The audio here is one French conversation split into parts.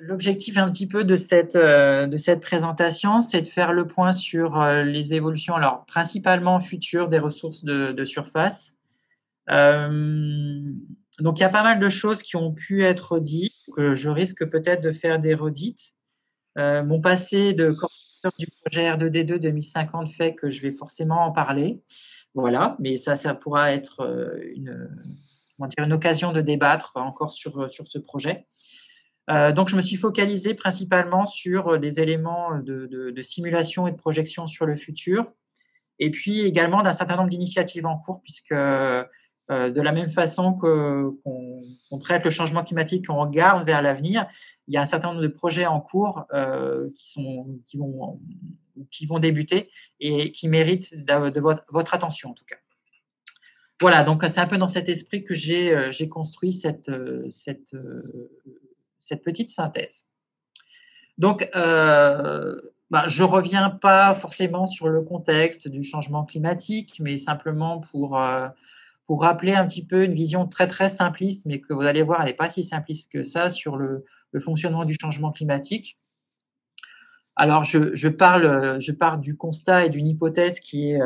L'objectif un petit peu de cette présentation, c'est de faire le point sur les évolutions, alors principalement futures des ressources de surface. Euh, donc il y a pas mal de choses qui ont pu être dites, que je risque peut-être de faire des redites. Mon passé de coordinateur du projet R2D2 2050 fait que je vais forcément en parler. Voilà, mais ça pourra être comment dire, une occasion de débattre encore sur ce projet. Donc, je me suis focalisé principalement sur des éléments de simulation et de projection sur le futur, et puis également d'un certain nombre d'initiatives en cours, puisque de la même façon qu'on traite le changement climatique, qu'on regarde vers l'avenir, il y a un certain nombre de projets en cours qui vont débuter et qui méritent de votre attention en tout cas. Voilà, donc c'est un peu dans cet esprit que j'ai construit cette petite synthèse. Donc, je ne reviens pas forcément sur le contexte du changement climatique, mais simplement pour rappeler un petit peu une vision très, très simpliste, mais que vous allez voir, elle n'est pas si simpliste que ça, sur le fonctionnement du changement climatique. Alors, je pars du constat et d'une hypothèse qui est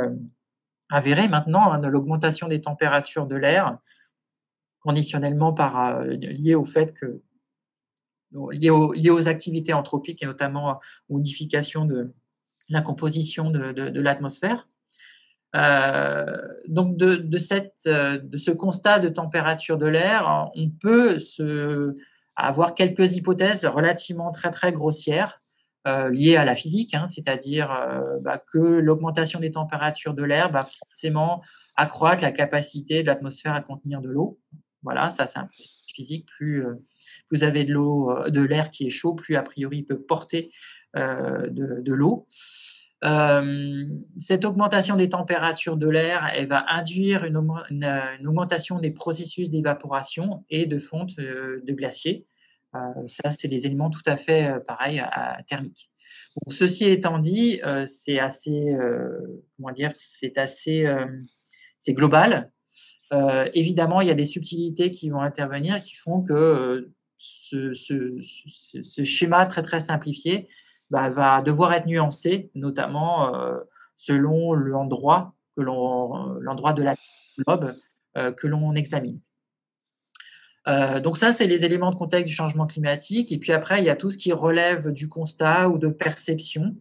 avérée maintenant, hein, de l'augmentation des températures de l'air, conditionnellement liée au fait que liées aux activités anthropiques et notamment aux modifications de la composition de l'atmosphère. Donc de ce constat de température de l'air, on peut avoir quelques hypothèses relativement très très grossières liées à la physique, hein, c'est-à-dire que l'augmentation des températures de l'air va forcément accroître la capacité de l'atmosphère à contenir de l'eau. Voilà, ça c'est un principe physique. Plus vous avez de l'air qui est chaud, plus a priori il peut porter de l'eau. Cette augmentation des températures de l'air, elle va induire une augmentation des processus d'évaporation et de fonte de glaciers. Ça, c'est des éléments tout à fait pareils thermiques. Donc, ceci étant dit, c'est assez, comment dire, c'est global. Évidemment, il y a des subtilités qui vont intervenir qui font que ce schéma très très simplifié va devoir être nuancé, notamment selon l'endroit de la globe que l'on examine. Donc ça, c'est les éléments de contexte du changement climatique. Et puis après, il y a tout ce qui relève du constat ou de perception,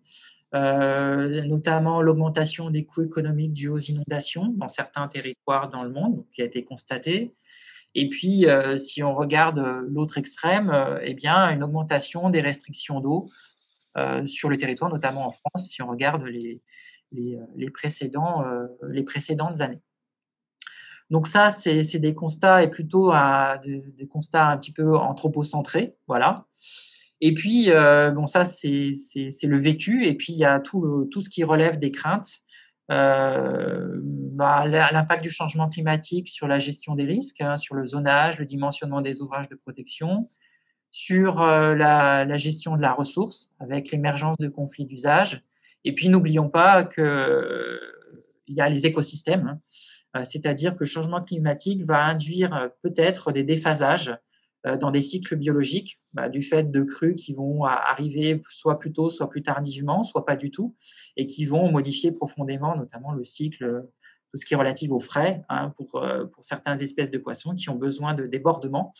notamment l'augmentation des coûts économiques dus aux inondations dans certains territoires dans le monde, qui a été constatée. Et puis, si on regarde l'autre extrême, eh bien, une augmentation des restrictions d'eau sur le territoire, notamment en France, si on regarde les précédentes années. Donc ça, c'est des constats et plutôt des constats un petit peu anthropocentrés, voilà. Et puis, bon, ça, c'est le vécu. Et puis, il y a tout ce qui relève des craintes. L'impact du changement climatique sur la gestion des risques, hein, sur le zonage, le dimensionnement des ouvrages de protection, sur la gestion de la ressource avec l'émergence de conflits d'usage. Et puis, n'oublions pas qu'il y a les écosystèmes, hein, c'est-à-dire que le changement climatique va induire peut-être des déphasages dans des cycles biologiques, du fait de crues qui vont arriver soit plus tôt, soit plus tardivement, soit pas du tout, et qui vont modifier profondément notamment le cycle, tout ce qui est relatif aux frais, hein, pour certaines espèces de poissons qui ont besoin de débordements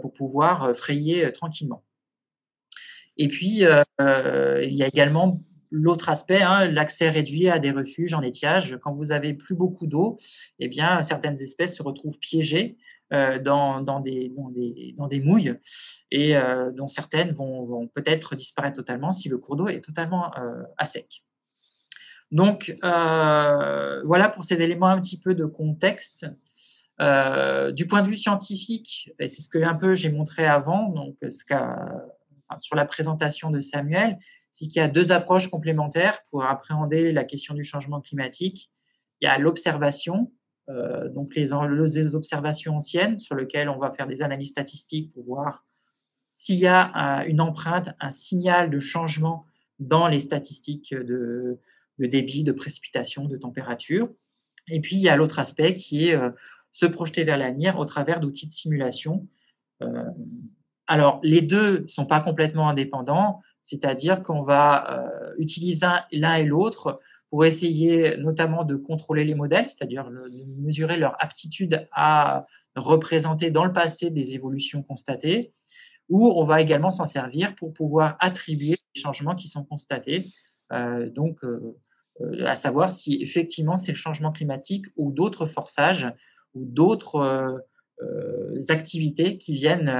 pour pouvoir frayer tranquillement. Et puis, il y a également l'autre aspect, hein, l'accès réduit à des refuges en étiage. Quand vous avez plus beaucoup d'eau, eh bien, certaines espèces se retrouvent piégées dans des mouilles et dont certaines vont peut-être disparaître totalement si le cours d'eau est totalement à sec. Donc, voilà pour ces éléments un petit peu de contexte. Du point de vue scientifique, et c'est ce que un peu j'ai montré avant, donc sur la présentation de Samuel, c'est qu'il y a deux approches complémentaires pour appréhender la question du changement climatique. Il y a l'observation, donc les observations anciennes sur lesquelles on va faire des analyses statistiques pour voir s'il y a une empreinte, un signal de changement dans les statistiques de débit, de précipitation, de température. Et puis, il y a l'autre aspect qui est se projeter vers l'avenir au travers d'outils de simulation Alors, les deux ne sont pas complètement indépendants, c'est-à-dire qu'on va utiliser l'un et l'autre pour essayer notamment de contrôler les modèles, c'est-à-dire de mesurer leur aptitude à représenter dans le passé des évolutions constatées, ou on va également s'en servir pour pouvoir attribuer les changements qui sont constatés, à savoir si effectivement c'est le changement climatique ou d'autres forçages ou d'autres activités qui viennent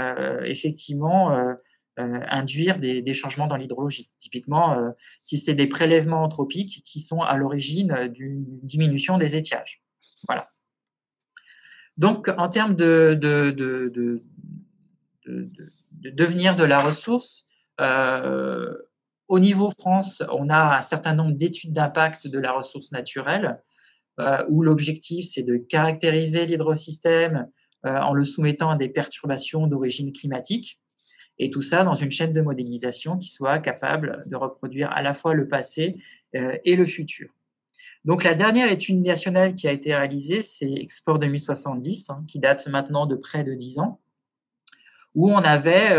effectivement induire des changements dans l'hydrologie. Typiquement, si c'est des prélèvements anthropiques qui sont à l'origine d'une diminution des étiages. Voilà. Donc, en termes de devenir de la ressource, au niveau France, on a un certain nombre d'études d'impact de la ressource naturelle, où l'objectif, c'est de caractériser l'hydrosystème en le soumettant à des perturbations d'origine climatique, et tout ça dans une chaîne de modélisation qui soit capable de reproduire à la fois le passé et le futur. Donc la dernière étude nationale qui a été réalisée, c'est Export 2070, qui date maintenant de près de 10 ans, où on avait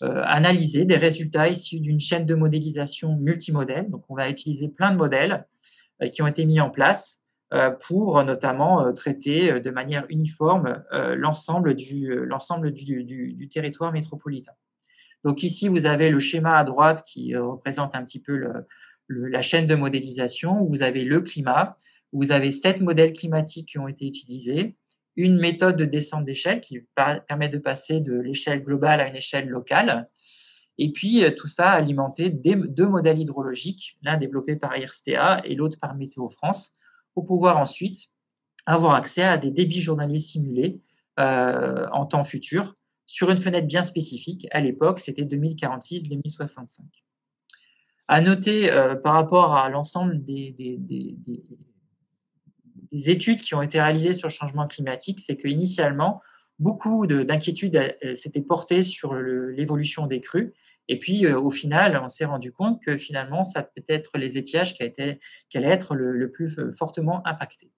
analysé des résultats issus d'une chaîne de modélisation multimodèle. Donc on va utiliser plein de modèles qui ont été mis en place pour notamment traiter de manière uniforme l'ensemble du territoire métropolitain. Donc ici, vous avez le schéma à droite qui représente un petit peu la chaîne de modélisation, où vous avez le climat, où vous avez 7 modèles climatiques qui ont été utilisés, une méthode de descente d'échelle qui permet de passer de l'échelle globale à une échelle locale, et puis tout ça alimenté des 2 modèles hydrologiques, l'un développé par IRSTEA et l'autre par Météo France, pour pouvoir ensuite avoir accès à des débits journaliers simulés en temps futur sur une fenêtre bien spécifique. À l'époque, c'était 2046-2065. À noter par rapport à l'ensemble des études qui ont été réalisées sur le changement climatique, c'est qu'initialement, beaucoup d'inquiétudes s'étaient portées sur l'évolution des crues. Et puis, au final, on s'est rendu compte que finalement, ça peut être les étiages qui allaient être le plus fortement impactés.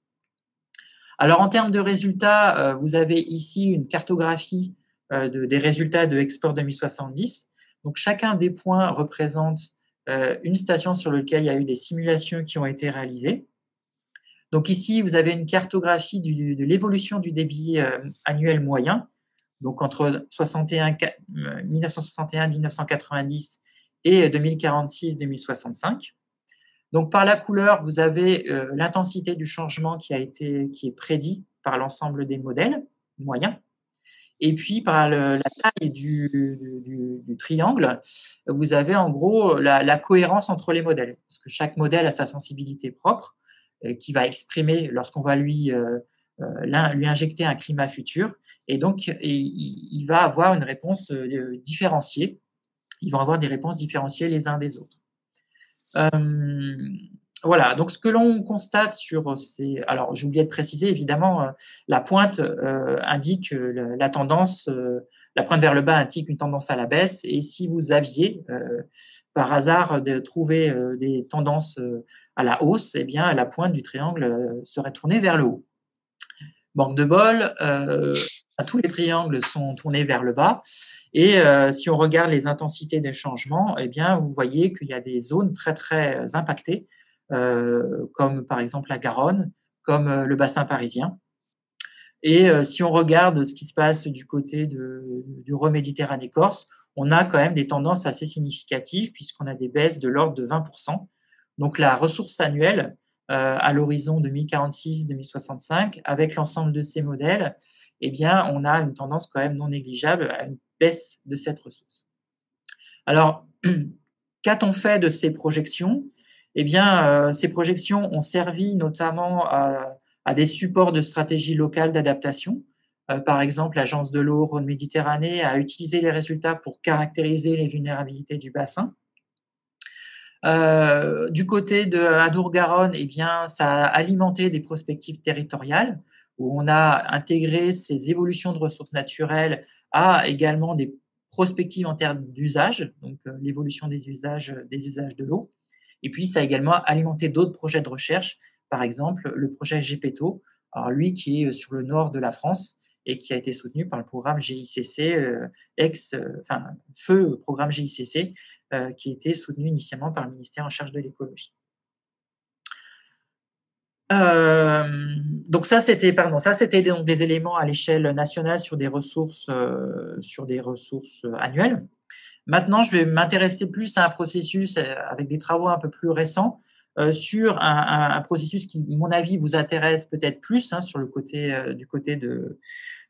Alors, en termes de résultats, vous avez ici une cartographie des résultats de Export 2070. Donc, chacun des points représente une station sur laquelle il y a eu des simulations qui ont été réalisées. Donc ici, vous avez une cartographie de l'évolution du débit annuel moyen, donc entre 1961-1990 et 2046-2065. Donc par la couleur, vous avez l'intensité du changement qui est prédit par l'ensemble des modèles moyens. Et puis par la taille du triangle, vous avez en gros la cohérence entre les modèles, parce que chaque modèle a sa sensibilité propre qui va exprimer lorsqu'on va lui injecter un climat futur, et donc il va avoir une réponse différenciée. Ils vont avoir des réponses différenciées les uns des autres. Voilà, donc ce que l'on constate sur ces… Alors, j'ai oublié de préciser, évidemment, la pointe indique la tendance, la pointe vers le bas indique une tendance à la baisse, et si vous aviez, par hasard, trouvé des tendances à la hausse, eh bien, la pointe du triangle serait tournée vers le haut. Manque de bol, tous les triangles sont tournés vers le bas, et si on regarde les intensités des changements, eh bien, vous voyez qu'il y a des zones très, très impactées, comme par exemple la Garonne, comme le bassin parisien. Et si on regarde ce qui se passe du côté du Rhône-Méditerranée Corse, on a quand même des tendances assez significatives puisqu'on a des baisses de l'ordre de 20%. Donc la ressource annuelle à l'horizon 2046-2065, avec l'ensemble de ces modèles, eh bien, on a une tendance quand même non négligeable à une baisse de cette ressource. Alors, qu'a-t-on fait de ces projections ? Eh bien, ces projections ont servi notamment à des supports de stratégie locale d'adaptation. Par exemple, l'Agence de l'eau Rhône-Méditerranée a utilisé les résultats pour caractériser les vulnérabilités du bassin. Du côté de Adour-Garonne, eh bien, ça a alimenté des prospectives territoriales où on a intégré ces évolutions de ressources naturelles à également des prospectives en termes d'usage, donc l'évolution des usages de l'eau. Et puis, ça a également alimenté d'autres projets de recherche, par exemple le projet GEPETO, alors lui qui est sur le nord de la France et qui a été soutenu par le programme GICC, feu programme GICC, qui était soutenu initialement par le ministère en charge de l'écologie. Donc ça, c'était donc des éléments à l'échelle nationale sur des ressources annuelles. Maintenant, je vais m'intéresser plus à un processus avec des travaux un peu plus récents sur un processus qui, à mon avis, vous intéresse peut-être plus sur le côté du côté de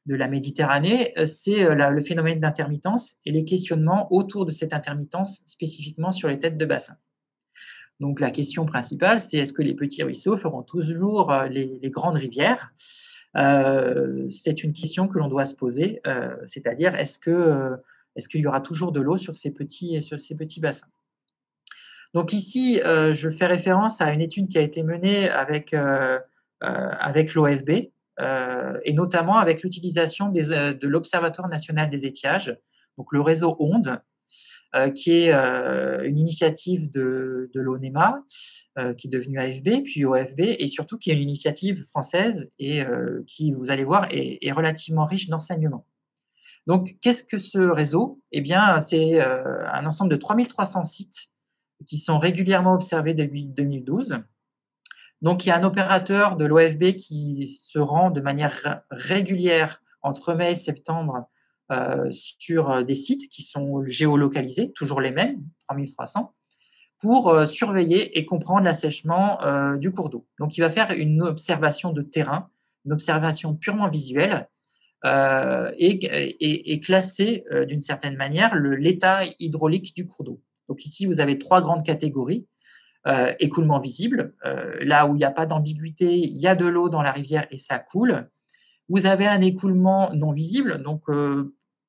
la Méditerranée, c'est le phénomène d'intermittence et les questionnements autour de cette intermittence, spécifiquement sur les têtes de bassin. Donc la question principale, c'est est-ce que les petits ruisseaux feront toujours les grandes rivières? C'est une question que l'on doit se poser, c'est-à-dire est-ce qu'il y aura toujours de l'eau sur ces petits bassins? Donc ici, je fais référence à une étude qui a été menée avec l'OFB, et notamment avec l'utilisation de l'Observatoire national des étiages, donc le réseau ONDE, qui est une initiative de l'ONEMA, qui est devenue AFB, puis OFB, et surtout qui est une initiative française et qui, vous allez voir, est relativement riche d'enseignements. Donc, qu'est-ce que ce réseau? Eh bien, c'est un ensemble de 3300 sites qui sont régulièrement observés depuis 2012. Donc, il y a un opérateur de l'OFB qui se rend de manière régulière entre mai et septembre sur des sites qui sont géolocalisés, toujours les mêmes, 3300, pour surveiller et comprendre l'assèchement du cours d'eau. Donc, il va faire une observation de terrain, une observation purement visuelle, et classer d'une certaine manière l'état hydraulique du cours d'eau. Donc ici, vous avez 3 grandes catégories. Écoulement visible, là où il n'y a pas d'ambiguïté, il y a de l'eau dans la rivière et ça coule. Vous avez un écoulement non visible, donc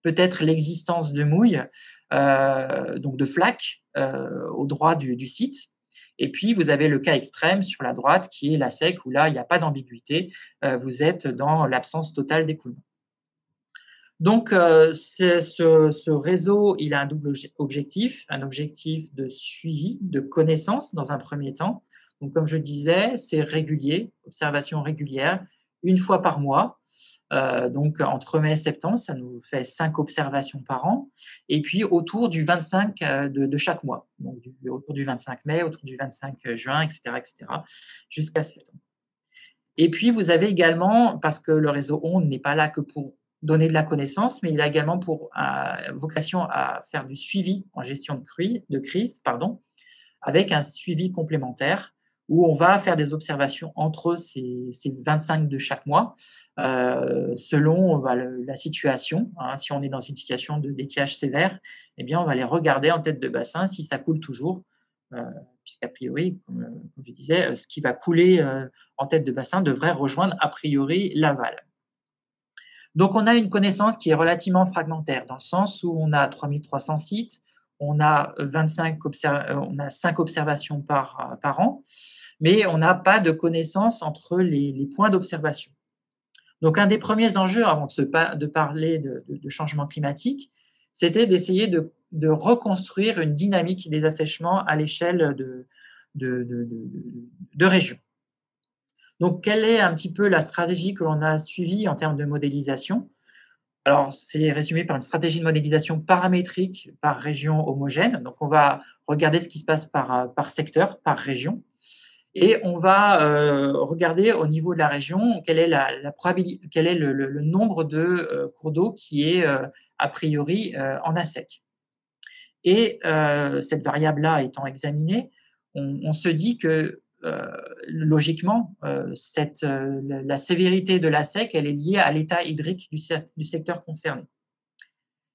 peut-être l'existence de mouilles, donc de flaques au droit du site. Et puis, vous avez le cas extrême sur la droite qui est la sec, où là, il n'y a pas d'ambiguïté, vous êtes dans l'absence totale d'écoulement. Donc, ce réseau, il a un double objectif, un objectif de suivi, de connaissance dans un premier temps. Donc, comme je disais, c'est régulier, observation régulière, une fois par mois. Donc, entre mai et septembre, ça nous fait 5 observations par an. Et puis, autour du 25 de chaque mois. Donc, autour du 25 mai, autour du 25 juin, etc., jusqu'à septembre. Et puis, vous avez également, parce que le réseau ONDE n'est pas là que pour donner de la connaissance, mais il a également pour vocation à faire du suivi en gestion de crise, avec un suivi complémentaire où on va faire des observations entre ces 25 de chaque mois, selon la situation. Si on est dans une situation d'étiage sévère, eh bien, on va les regarder en tête de bassin si ça coule toujours, puisqu'a priori, comme je disais, ce qui va couler en tête de bassin devrait rejoindre a priori l'aval. Donc, on a une connaissance qui est relativement fragmentaire, dans le sens où on a 3300 sites, on a 5 observations par an, mais on n'a pas de connaissance entre les points d'observation. Donc, un des premiers enjeux, avant de parler de changement climatique, c'était d'essayer de reconstruire une dynamique des assèchements à l'échelle de régions. Donc, quelle est un petit peu la stratégie que l'on a suivie en termes de modélisation? Alors, c'est résumé par une stratégie de modélisation paramétrique par région homogène. Donc, on va regarder ce qui se passe par secteur, par région. Et on va regarder au niveau de la région quelle est la probabilité, quel est le nombre de cours d'eau qui est a priori en ASEC. Et cette variable-là étant examinée, on se dit que logiquement, la sévérité de la SEC, elle est liée à l'état hydrique du secteur concerné.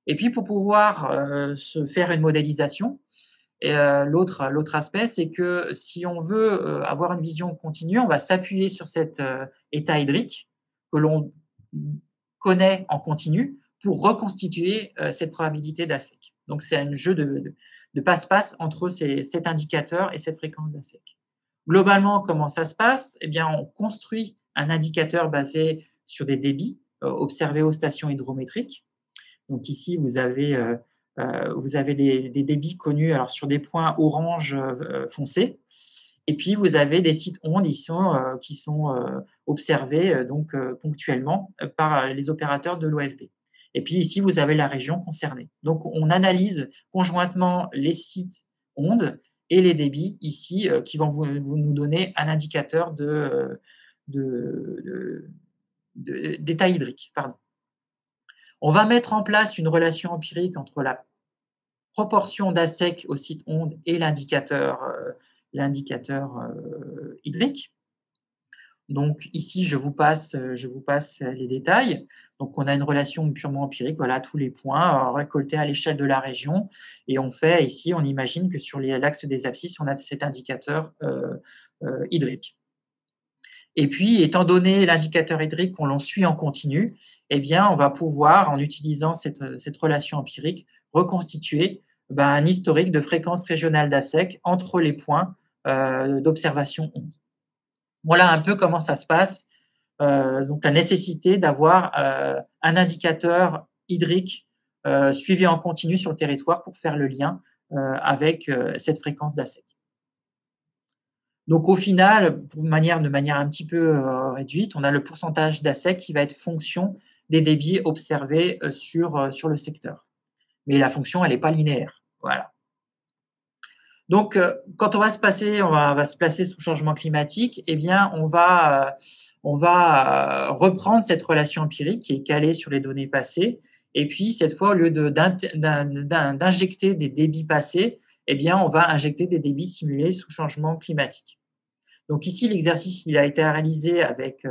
Et puis, pour pouvoir se faire une modélisation, l'autre aspect, c'est que si on veut avoir une vision continue, on va s'appuyer sur cet état hydrique que l'on connaît en continu pour reconstituer cette probabilité d'ASEC. Donc, c'est un jeu de passe-passe entre cet indicateur et cette fréquence d'ASEC. Globalement, comment ça se passe? Eh bien, on construit un indicateur basé sur des débits observés aux stations hydrométriques. Donc ici, vous avez des débits connus alors sur des points orange foncé. Et puis, vous avez des sites ondes qui sont observés ponctuellement par les opérateurs de l'OFB. Et puis ici, vous avez la région concernée. Donc, on analyse conjointement les sites ondes et les débits ici qui vont nous donner un indicateur d'état hydrique. Pardon. On va mettre en place une relation empirique entre la proportion d'ASEC au site onde et l'indicateur hydrique. Donc ici, je vous passe les détails. Donc on a une relation purement empirique, voilà tous les points récoltés à l'échelle de la région. Et on fait ici, on imagine que sur l'axe des abscisses, on a cet indicateur hydrique. Et puis, étant donné l'indicateur hydrique qu'on l'en suit en continu, eh bien, on va pouvoir, en utilisant cette relation empirique, reconstituer un historique de fréquence régionale d'ASEC entre les points d'observation onde. Voilà un peu comment ça se passe. Donc, la nécessité d'avoir un indicateur hydrique suivi en continu sur le territoire pour faire le lien avec cette fréquence d'ASEC. Donc, au final, de manière un petit peu réduite, on a le pourcentage d'ASEC qui va être fonction des débits observés sur le secteur. Mais la fonction, elle n'est pas linéaire. Voilà. Donc, quand on va se placer sous changement climatique, eh bien, on va reprendre cette relation empirique qui est calée sur les données passées. Et puis, cette fois, au lieu d'injecter des débits passés, eh bien, on va injecter des débits simulés sous changement climatique. Donc ici, l'exercice il a été réalisé avec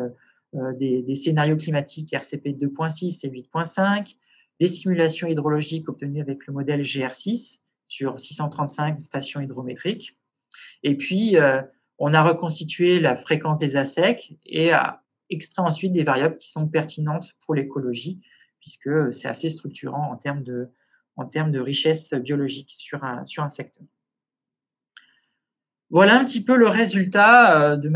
des scénarios climatiques RCP 2.6 et 8.5, des simulations hydrologiques obtenues avec le modèle GR6 sur 635 stations hydrométriques. Et puis, on a reconstitué la fréquence des ASEC et a extrait ensuite des variables qui sont pertinentes pour l'écologie, puisque c'est assez structurant en termes de richesse biologique sur un secteur. Voilà un petit peu le résultat je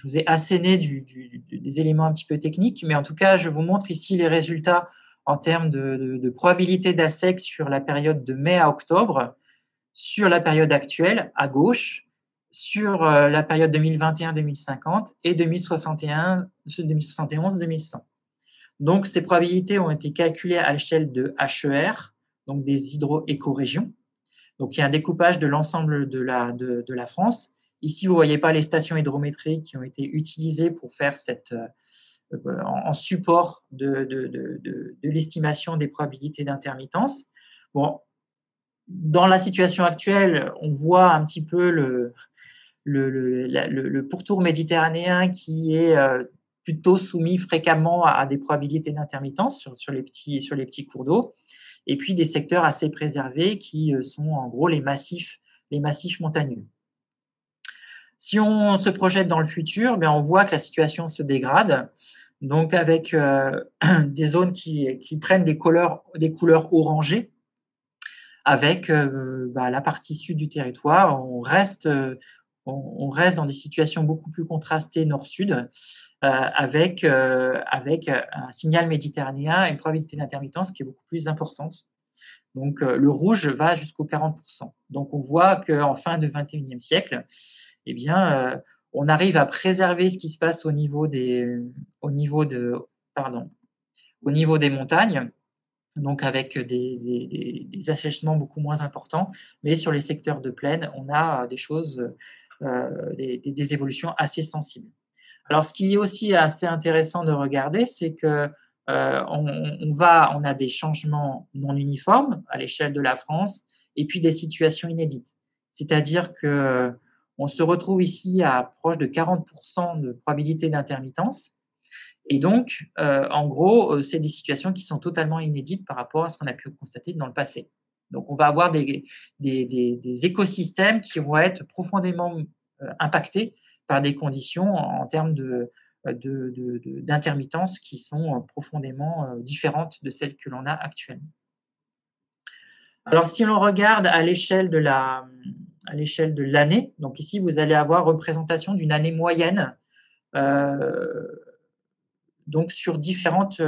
vous ai asséné des éléments un petit peu techniques, mais en tout cas, je vous montre ici les résultats en termes de probabilité d'ASEC sur la période de mai à octobre, sur la période actuelle à gauche, sur la période 2021-2050 et 2071-2100. Donc, ces probabilités ont été calculées à l'échelle de HER, donc des hydro-écorégions. Donc, il y a un découpage de l'ensemble de la France. Ici, vous ne voyez pas les stations hydrométriques qui ont été utilisées pour faire en support de l'estimation des probabilités d'intermittence. Bon, dans la situation actuelle, on voit un petit peu le pourtour méditerranéen qui est plutôt soumis fréquemment à des probabilités d'intermittence sur les petits cours d'eau. Et puis des secteurs assez préservés qui sont en gros les massifs montagneux. Si on se projette dans le futur, on voit que la situation se dégrade, donc avec des zones qui prennent des couleurs orangées, avec la partie sud du territoire, on reste dans des situations beaucoup plus contrastées nord-sud, avec un signal méditerranéen et une probabilité d'intermittence qui est beaucoup plus importante. Donc, le rouge va jusqu'aux 40%. Donc, on voit qu'en fin du XXIe siècle, eh bien, on arrive à préserver ce qui se passe au niveau des montagnes, donc avec des assèchements beaucoup moins importants, mais sur les secteurs de plaine, on a des choses, des évolutions assez sensibles. Alors, ce qui est aussi assez intéressant de regarder, c'est que on a des changements non uniformes à l'échelle de la France et puis des situations inédites. C'est-à-dire que on se retrouve ici à proche de 40% de probabilité d'intermittence. Et donc, en gros, c'est des situations qui sont totalement inédites par rapport à ce qu'on a pu constater dans le passé. Donc, on va avoir des écosystèmes qui vont être profondément impactés par des conditions en termes d'intermittence qui sont profondément différentes de celles que l'on a actuellement. Alors, si l'on regarde à l'échelle de l'année, donc ici, vous allez avoir représentation d'une année moyenne donc sur différentes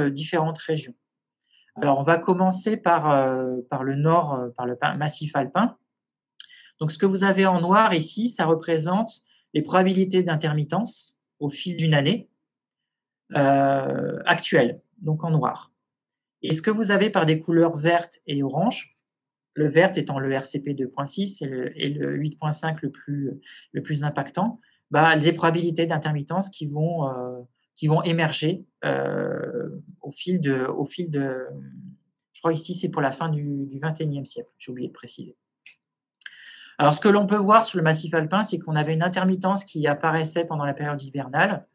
régions. Alors, on va commencer par le nord, par le massif alpin. Donc, ce que vous avez en noir ici, ça représente les probabilités d'intermittence au fil d'une année actuelle, donc en noir. Et ce que vous avez par des couleurs vertes et oranges, le vert étant le RCP 2.6 et le 8.5 le plus impactant, bah, les probabilités d'intermittence qui vont émerger au fil de. Je crois ici, c'est pour la fin du XXIe siècle, j'ai oublié de préciser. Alors, ce que l'on peut voir sur le massif alpin, c'est qu'on avait une intermittence qui apparaissait pendant la période hivernale,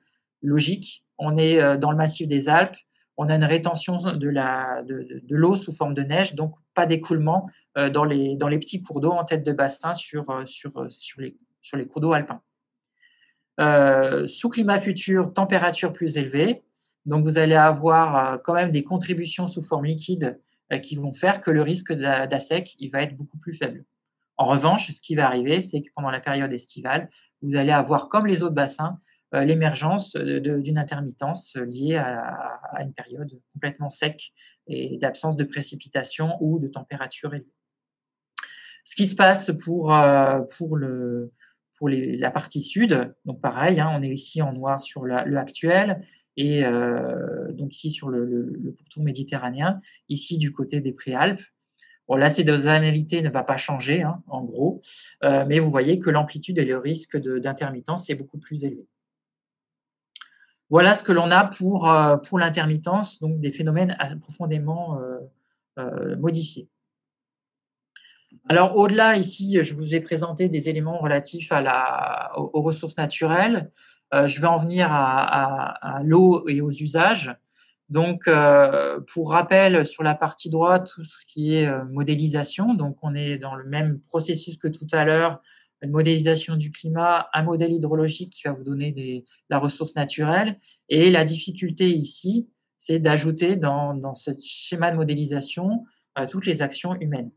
logique. On est dans le massif des Alpes, on a une rétention de l'eau sous forme de neige, donc pas d'écoulement dans les petits cours d'eau en tête de bassin sur les cours d'eau alpins. Sous climat futur, température plus élevée, donc vous allez avoir quand même des contributions sous forme liquide qui vont faire que le risque d'assec il va être beaucoup plus faible. En revanche, ce qui va arriver, c'est que pendant la période estivale, vous allez avoir, comme les autres bassins, l'émergence d'une intermittence liée à une période complètement sec et d'absence de précipitations ou de température élevée. Ce qui se passe pour la partie sud, donc pareil, hein, on est ici en noir sur le actuel et donc ici sur le pourtour méditerranéen, ici du côté des Préalpes. Bon, la saisonnalité ne va pas changer, hein, en gros, mais vous voyez que l'amplitude et le risque d'intermittence est beaucoup plus élevé. Voilà ce que l'on a pour l'intermittence, donc des phénomènes profondément modifiés. Alors, au-delà, ici, je vous ai présenté des éléments relatifs aux ressources naturelles. Je vais en venir à l'eau et aux usages. Donc, pour rappel, sur la partie droite, tout ce qui est modélisation, donc on est dans le même processus que tout à l'heure, une modélisation du climat, un modèle hydrologique qui va vous donner la ressource naturelle. Et la difficulté ici, c'est d'ajouter dans ce schéma de modélisation toutes les actions humaines.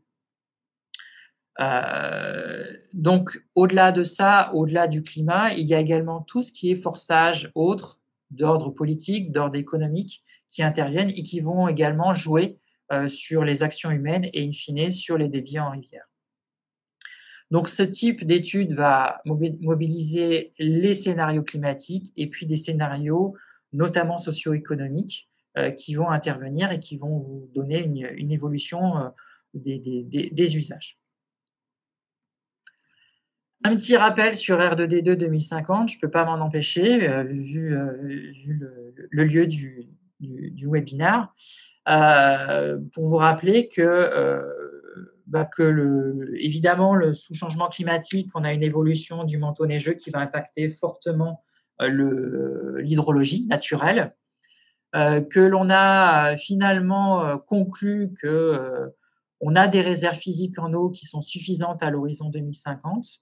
Donc, au-delà de ça, au-delà du climat, il y a également tout ce qui est forçage autre, d'ordre politique, d'ordre économique, qui interviennent et qui vont également jouer sur les actions humaines et, in fine, sur les débits en rivière. Donc, ce type d'étude va mobiliser les scénarios climatiques et puis des scénarios, notamment socio-économiques, qui vont intervenir et qui vont vous donner une évolution des usages. Un petit rappel sur R2D2 2050, je ne peux pas m'en empêcher, vu le lieu du webinaire, pour vous rappeler que évidemment, sous changement climatique, on a une évolution du manteau neigeux qui va impacter fortement l'hydrologie naturelle, que l'on a finalement conclu que on a des réserves physiques en eau qui sont suffisantes à l'horizon 2050,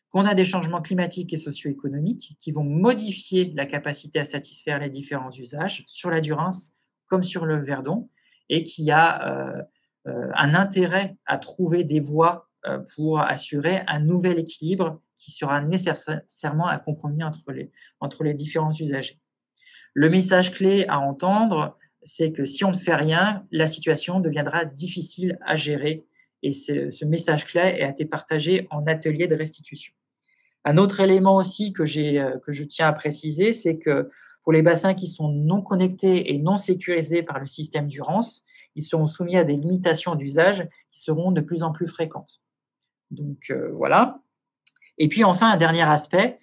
qu'on a des changements climatiques et socio-économiques qui vont modifier la capacité à satisfaire les différents usages sur la Durance comme sur le Verdon, et qu'il y a un intérêt à trouver des voies pour assurer un nouvel équilibre qui sera nécessairement un compromis entre les différents usagers. Le message clé à entendre, c'est que si on ne fait rien, la situation deviendra difficile à gérer. Et ce message clé a été partagé en atelier de restitution. Un autre élément aussi que je tiens à préciser, c'est que pour les bassins qui sont non connectés et non sécurisés par le système Durance, ils seront soumis à des limitations d'usage qui seront de plus en plus fréquentes. Donc voilà. Et puis enfin, un dernier aspect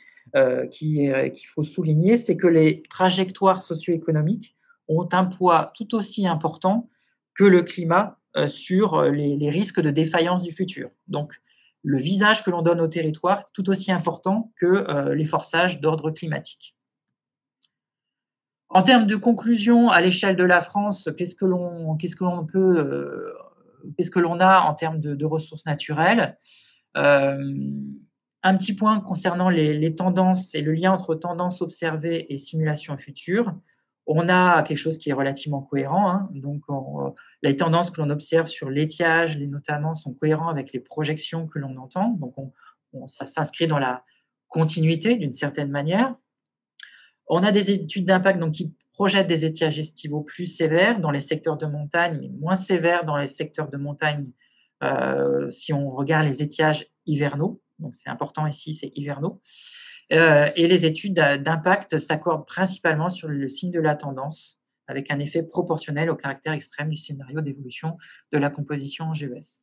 qu'il faut souligner, c'est que les trajectoires socio-économiques ont un poids tout aussi important que le climat sur les risques de défaillance du futur. Donc, le visage que l'on donne au territoire est tout aussi important que les forçages d'ordre climatique. En termes de conclusion, à l'échelle de la France, qu'est-ce que l'on a en termes de ressources naturelles? Un petit point concernant les tendances et le lien entre tendances observées et simulations futures. On a quelque chose qui est relativement cohérent, hein. Donc, les tendances que l'on observe sur l'étiage, notamment, sont cohérents avec les projections que l'on entend. Donc, ça s'inscrit dans la continuité d'une certaine manière. On a des études d'impact qui projettent des étiages estivaux plus sévères dans les secteurs de montagne, mais moins sévères dans les secteurs de montagne si on regarde les étiages hivernaux, donc c'est important ici, c'est hivernaux, et les études d'impact s'accordent principalement sur le signe de la tendance, avec un effet proportionnel au caractère extrême du scénario d'évolution de la composition en GES.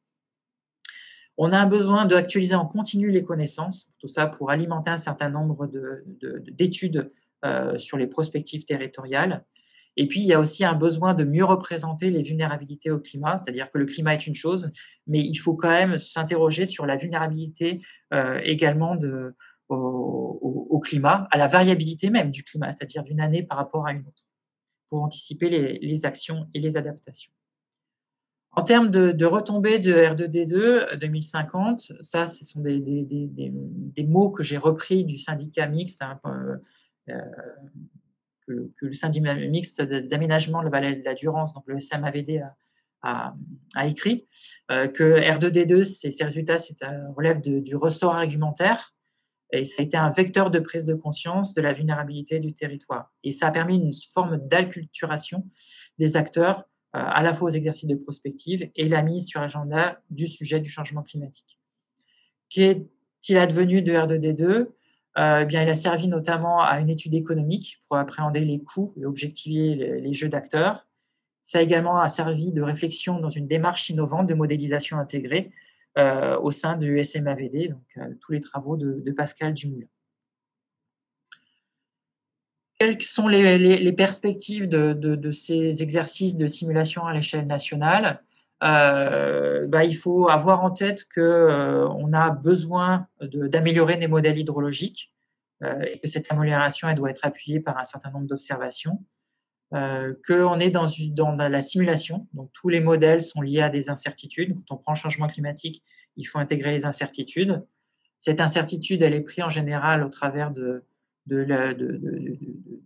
On a un besoin d'actualiser en continu les connaissances, tout ça pour alimenter un certain nombre d'études sur les prospectives territoriales. Et puis, il y a aussi un besoin de mieux représenter les vulnérabilités au climat, c'est-à-dire que le climat est une chose, mais il faut quand même s'interroger sur la vulnérabilité également au climat, à la variabilité même du climat, c'est-à-dire d'une année par rapport à une autre, pour anticiper les actions et les adaptations. En termes de retombées de R2D2 2050, ça, ce sont des mots que j'ai repris du syndicat mixte, hein, que le syndicat mixte d'aménagement de la vallée de la Durance, donc le SMAVD, a écrit, que R2D2, ces résultats relèvent du ressort argumentaire, et ça a été un vecteur de prise de conscience de la vulnérabilité du territoire. Et ça a permis une forme d'acculturation des acteurs à la fois aux exercices de prospective et la mise sur l'agenda du sujet du changement climatique. Qu'est-il advenu de R2D2 ? Bien, il a servi notamment à une étude économique pour appréhender les coûts et objectiver les jeux d'acteurs. Ça a également servi de réflexion dans une démarche innovante de modélisation intégrée au sein du SMAVD, donc tous les travaux de Pascal Dumoulin. Quelles sont les perspectives de ces exercices de simulation à l'échelle nationale ? Il faut avoir en tête qu'on a besoin d'améliorer les modèles hydrologiques et que cette amélioration elle doit être appuyée par un certain nombre d'observations. Qu'on est dans la simulation, donc tous les modèles sont liés à des incertitudes. Quand on prend le changement climatique, il faut intégrer les incertitudes. Cette incertitude, elle est prise en général au travers de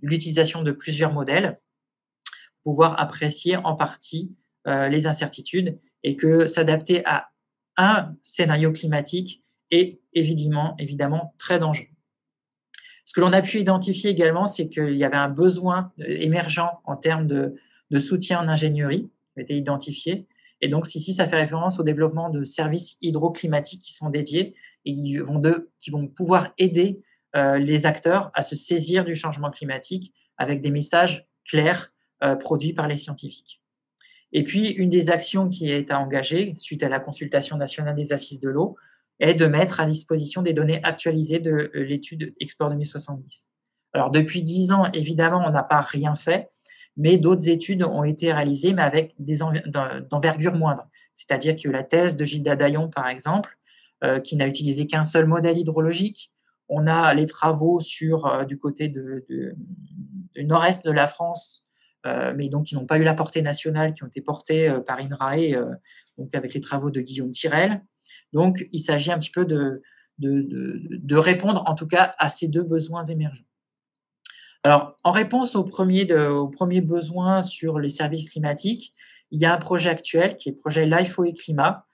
l'utilisation de plusieurs modèles pour pouvoir apprécier en partie les incertitudes et que s'adapter à un scénario climatique est évidemment très dangereux. Ce que l'on a pu identifier également, c'est qu'il y avait un besoin émergent en termes de soutien en ingénierie qui a été identifié. Et donc, ici, ça fait référence au développement de services hydroclimatiques qui sont dédiés et qui vont pouvoir aider les acteurs à se saisir du changement climatique avec des messages clairs produits par les scientifiques. Et puis, une des actions qui est à engager suite à la consultation nationale des assises de l'eau est de mettre à disposition des données actualisées de l'étude Explore 2070. Alors, depuis 10 ans, évidemment, on n'a pas rien fait, mais d'autres études ont été réalisées, mais avec des d'envergure moindre. C'est-à-dire qu'il y a eu la thèse de Gilles Dadaillon, par exemple, qui n'a utilisé qu'un seul modèle hydrologique. On a les travaux du côté du nord-est de la France, mais donc qui n'ont pas eu la portée nationale, qui ont été portés par INRAE, donc avec les travaux de Guillaume Tirel. Donc, il s'agit un petit peu de répondre, en tout cas, à ces deux besoins émergents. Alors, en réponse au premier besoin sur les services climatiques, il y a un projet actuel qui est le projet LIFO et Climat,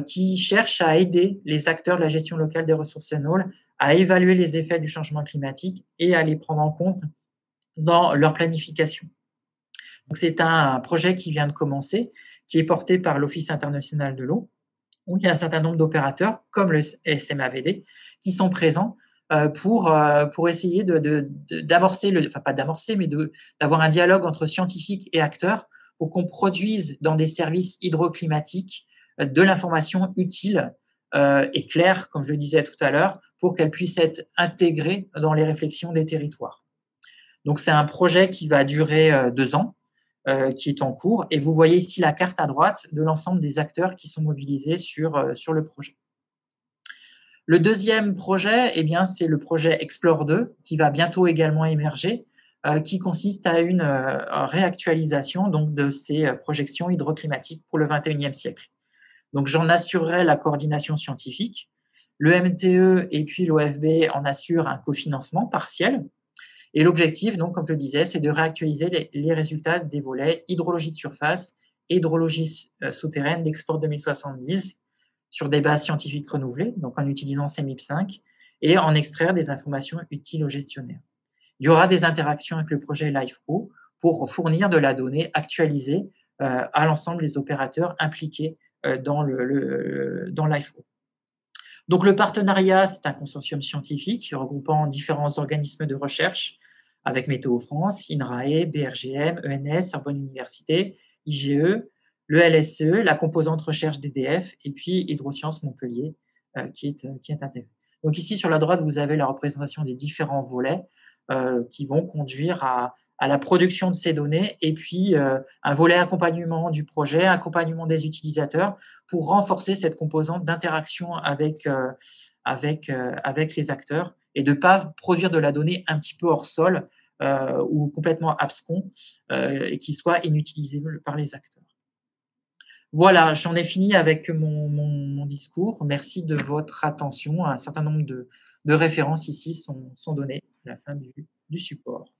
qui cherche à aider les acteurs de la gestion locale des ressources en eau à évaluer les effets du changement climatique et à les prendre en compte dans leur planification. Donc, c'est un projet qui vient de commencer, qui est porté par l'Office international de l'eau, où il y a un certain nombre d'opérateurs, comme le SMAVD, qui sont présents pour essayer d'amorcer, pas d'amorcer, mais d'avoir un dialogue entre scientifiques et acteurs pour qu'on produise dans des services hydroclimatiques de l'information utile et claire, comme je le disais tout à l'heure, pour qu'elle puisse être intégrée dans les réflexions des territoires. Donc, c'est un projet qui va durer 2 ans, qui est en cours. Et vous voyez ici la carte à droite de l'ensemble des acteurs qui sont mobilisés sur le projet. Le deuxième projet, eh bien, c'est le projet Explore 2, qui va bientôt également émerger, qui consiste à une réactualisation donc, de ces projections hydroclimatiques pour le XXIe siècle. Donc, j'en assurerai la coordination scientifique. Le MTE et puis l'OFB en assurent un cofinancement partiel. Et l'objectif, donc, comme je le disais, c'est de réactualiser les résultats des volets hydrologie de surface et hydrologie souterraine d'Explore 2070 sur des bases scientifiques renouvelées, donc en utilisant CMIP5, et en extraire des informations utiles aux gestionnaires. Il y aura des interactions avec le projet LIFO pour fournir de la donnée actualisée à l'ensemble des opérateurs impliqués dans l'IFO. Donc le partenariat, c'est un consortium scientifique regroupant différents organismes de recherche avec Météo France, INRAE, BRGM, ENS, Sorbonne Université, IGE, le LSE, la composante recherche d'EDF et puis Hydrosciences Montpellier qui est intégrée. Donc ici, sur la droite, vous avez la représentation des différents volets qui vont conduire à la production de ces données et puis un volet accompagnement du projet, accompagnement des utilisateurs pour renforcer cette composante d'interaction avec les acteurs et de ne pas produire de la donnée un petit peu hors sol ou complètement abscon et qui soit inutilisable par les acteurs. Voilà, j'en ai fini avec mon discours. Merci de votre attention. Un certain nombre de références ici sont données à la fin du support.